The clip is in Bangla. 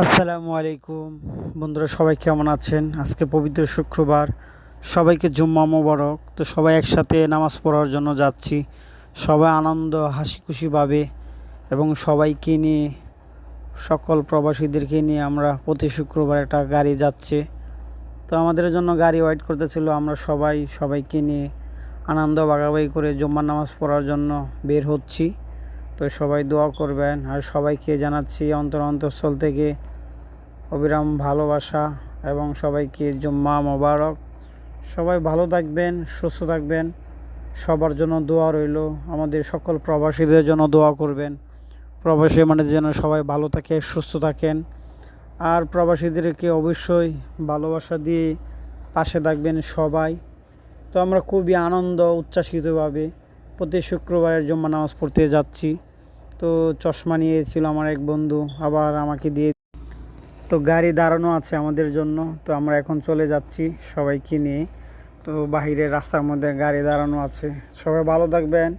আসসালামু আলাইকুম বন্ধুরা, সবাই কেমন আছেন? আজকে পবিত্র শুক্রবার, সবাইকে জুম্মা মোবারক। তো সবাই একসাথে নামাজ পড়ার জন্য যাচ্ছি। সবাই আনন্দ হাসি খুশিভাবে এবং সবাইকে নিয়ে, সকল প্রবাসীদেরকে নিয়ে আমরা প্রতি শুক্রবার একটা গাড়ি যাচ্ছে। তো আমাদের জন্য গাড়ি ওয়েট করতেছিল। আমরা সবাইকে নিয়ে আনন্দ ভাগাভাগি করে জুম্মার নামাজ পড়ার জন্য বের হচ্ছি। তো সবাই দোয়া করবেন, আর সবাইকে জানাচ্ছি অন্তঃস্থল থেকে অবিরাম ভালোবাসা এবং সবাইকে জুম্মা মোবারক। সবাই ভালো থাকবেন, সুস্থ থাকবেন। সবার জন্য দোয়া রইল। আমাদের সকল প্রবাসীদের জন্য দোয়া করবেন। প্রবাসী মানে যেন সবাই ভালো থাকে, সুস্থ থাকেন। আর প্রবাসীদেরকে অবশ্যই ভালোবাসা দিয়ে পাশে থাকবেন সবাই। তো আমরা খুবই আনন্দ উচ্ছ্বাসিতভাবে প্রতি শুক্রবারের জুম্মা নামাজ পড়তে যাচ্ছি। তো চশমা নিয়েছিল আমার এক বন্ধু, আবার আমাকে দিয়ে। তো গাড়ি দাঁড়ানো আছে আমাদের জন্য। তো আমরা এখন চলে যাচ্ছি সবাইকে নিয়ে। তো বাহিরের রাস্তার মধ্যে গাড়ি দাঁড়ানো আছে। সবাই ভালো থাকবেন,